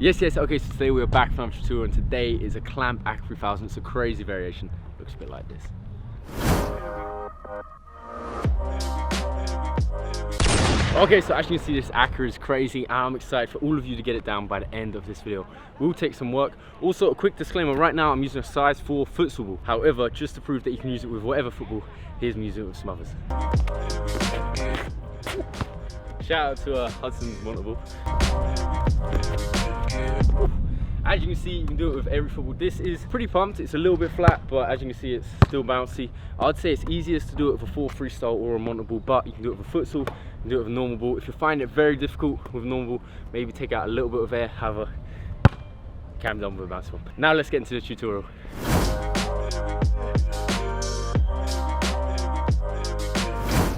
Yes, okay, so today we're back from tutorial, and today is a clamp Akka 3000. It's a crazy variation. Looks a bit like this. Okay, so as you can see, this Akka is crazy, and I'm excited for all of you to get it down by the end of this video. We'll take some work. Also, a quick disclaimer, right now I'm using a size 4 futsal ball. However, just to prove that you can use it with whatever football, here's me using it with some others. Shout out to Hudson's Montable. As you can see, you can do it with every football. This is pretty pumped. It's a little bit flat, but as you can see, it's still bouncy. I'd say it's easiest to do it with a 4 freestyle or a montable, but you can do it with a futsal, you can do it with a normal ball. If you find it very difficult with a normal ball, maybe take out a little bit of air, have a cam done with a bouncy one. Now let's get into the tutorial.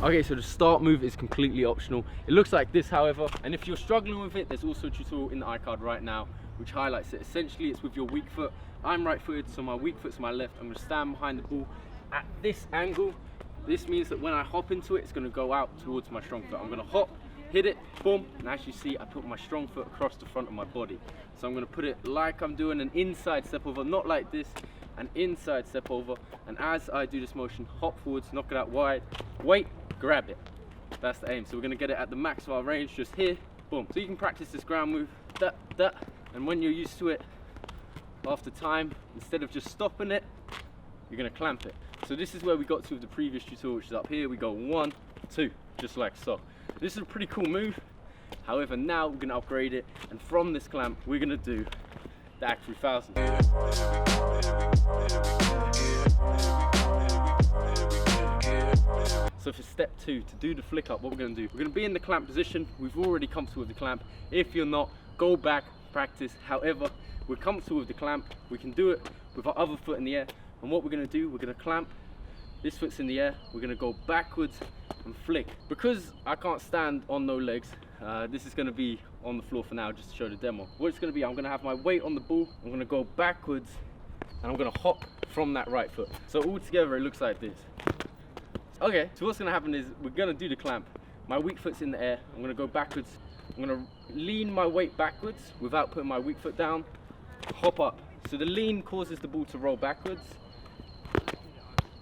Okay, so the start move is completely optional. It looks like this, however, and if you're struggling with it, there's also a tutorial in the iCard right now which highlights it. Essentially, it's with your weak foot. I'm right-footed, so my weak foot's my left. I'm going to stand behind the ball at this angle. This means that when I hop into it, it's going to go out towards my strong foot. I'm going to hop, hit it, boom, and as you see, I put my strong foot across the front of my body. So I'm going to put it like I'm doing an inside step over, not like this, an inside step over, and as I do this motion, hop forwards, knock it out wide, wait, grab it. That's the aim. So we're going to get it at the max of our range, just here, boom. So you can practice this ground move, that, and when you're used to it, after time, instead of just stopping it, you're going to clamp it. So this is where we got to with the previous tutorial, which is up here. We go 1, 2, just like so. This is a pretty cool move. However, now we're going to upgrade it, and from this clamp, we're going to do the Akka 3000. So for step 2, to do the flick up, what we're going to do, we're going to be in the clamp position. We've already comfortable with the clamp. If you're not, go back, practice. However, we're comfortable with the clamp. We can do it with our other foot in the air. And what we're going to do, we're going to clamp. This foot's in the air. We're going to go backwards and flick. Because I can't stand on no legs, this is going to be on the floor for now, just to show the demo. What it's going to be, I'm going to have my weight on the ball. I'm going to go backwards, and I'm going to hop from that right foot. So all together, it looks like this. Okay, so what's going to happen is we're going to do the clamp. My weak foot's in the air. I'm going to go backwards. I'm going to lean my weight backwards without putting my weak foot down. Hop up. So the lean causes the ball to roll backwards.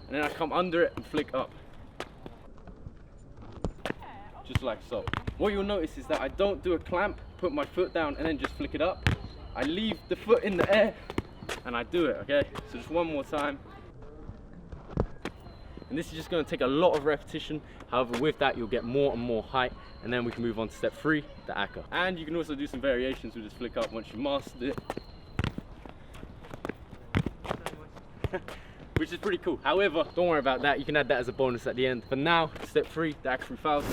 And then I come under it and flick up. Just like so. What you'll notice is that I don't do a clamp, put my foot down and then just flick it up. I leave the foot in the air and I do it, okay? So just one more time. And this is just going to take a lot of repetition. However, with that, you'll get more and more height, and then we can move on to step 3, the Akka. And you can also do some variations with this flick up once you've mastered it, which is pretty cool. However, don't worry about that. You can add that as a bonus at the end. For now, step 3, the Akka 3000.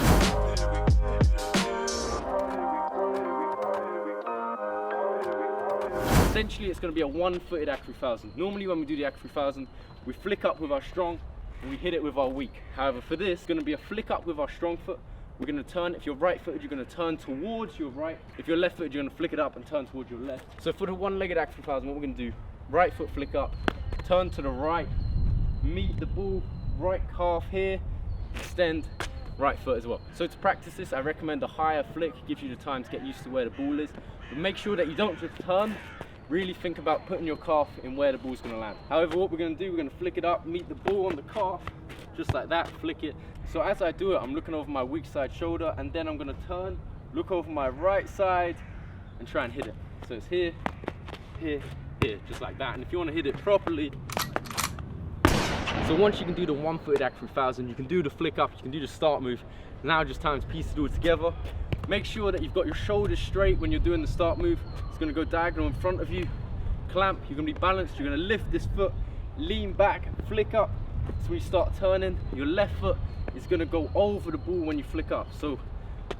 Essentially, it's going to be a one-footed Akka 3000. Normally, when we do the Akka 3000, we flick up with our strong, and we hit it with our weak. However, for this, it's going to be a flick up with our strong foot. We're going to turn. If you're right-footed, you're going to turn towards your right. If you're left-footed, you're going to flick it up and turn towards your left. So for the one-legged Akka 3000, what we're going to do, right foot flick up, turn to the right, meet the ball, right calf here, extend, right foot as well. So to practice this, I recommend a higher flick. It gives you the time to get used to where the ball is. But make sure that you don't just turn. Really think about putting your calf in where the ball's going to land. However, what we're going to do, we're going to flick it up, meet the ball on the calf, just like that, flick it. So as I do it, I'm looking over my weak side shoulder, and then I'm going to turn, look over my right side, and try and hit it. So it's here, here, here, just like that. And if you want to hit it properly, so once you can do the one-footed Akka 3000, you can do the flick up, you can do the start move. Now just time to piece it all together. Make sure that you've got your shoulders straight when you're doing the start move. It's going to go diagonal in front of you. Clamp, you're going to be balanced. You're going to lift this foot, lean back, flick up. So when you start turning, your left foot is going to go over the ball when you flick up. So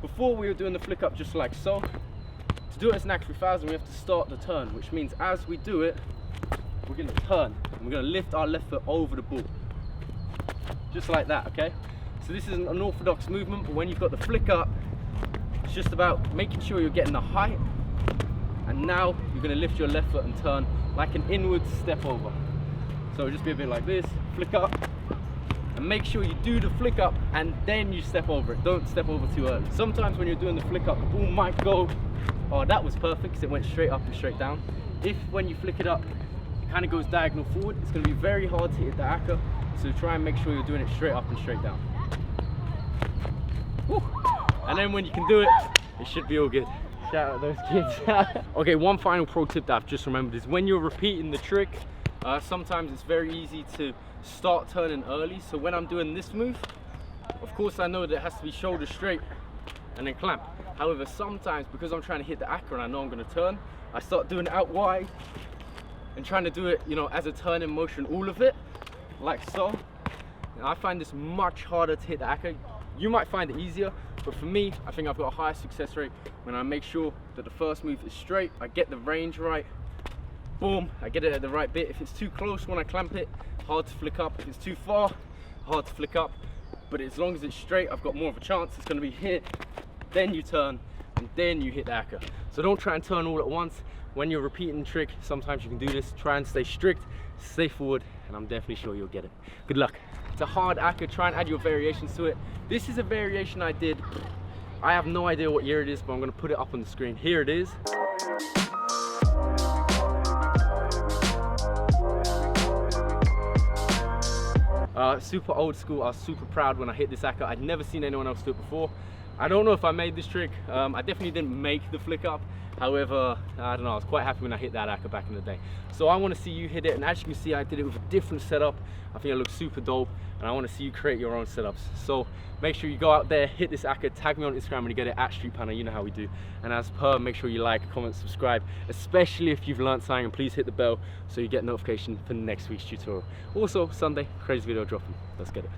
before we were doing the flick up just like so. To do it as an Akka 3000, we have to start the turn, which means as we do it, we're going to turn. And we're going to lift our left foot over the ball. Just like that, okay? So this is an unorthodox movement, but when you've got the flick up, it's just about making sure you're getting the height, and now you're going to lift your left foot and turn like an inward step over. So it'll just be a bit like this, flick up, and make sure you do the flick up and then you step over it. Don't step over too early. Sometimes when you're doing the flick up, the ball might go oh, that was perfect because it went straight up and straight down. If when you flick it up, it kind of goes diagonal forward, it's going to be very hard to hit the Akka. So try and make sure you're doing it straight up and straight down. Woo. And then when you can do it, it should be all good. Shout out those kids. Okay, one final pro tip that I've just remembered is when you're repeating the trick, sometimes it's very easy to start turning early. So when I'm doing this move, of course I know that it has to be shoulder straight and then clamp. However, sometimes because I'm trying to hit the Akka and I know I'm going to turn, I start doing it out wide and trying to do it, you know, as a turning motion, all of it, like so. And I find this much harder to hit the Akka. You might find it easier, but for me, I think I've got a higher success rate when I make sure that the first move is straight, I get the range right, boom, I get it at the right bit. If it's too close when I clamp it, hard to flick up. If it's too far, hard to flick up. But as long as it's straight, I've got more of a chance. It's going to be hit, then you turn, and then you hit the Akka. So don't try and turn all at once. When you're repeating the trick, sometimes you can do this. Try and stay strict, stay forward, and I'm definitely sure you'll get it. Good luck. It's a hard Akka. Try and add your variations to it. This is a variation I did. I have no idea what year it is, but I'm going to put it up on the screen. Here it is. Super old school. I was super proud when I hit this Akka. I'd never seen anyone else do it before. I don't know if I made this trick. I definitely didn't make the flick up. However, I don't know, I was quite happy when I hit that Akka back in the day. So I want to see you hit it, and as you can see, I did it with a different setup. I think it looks super dope, and I want to see you create your own setups. So make sure you go out there, hit this Akka, tag me on Instagram when you get it at StreetPanna, you know how we do. And as per, make sure you like, comment, subscribe, especially if you've learned something, and please hit the bell so you get notification for next week's tutorial. Also, Sunday, crazy video dropping. Let's get it.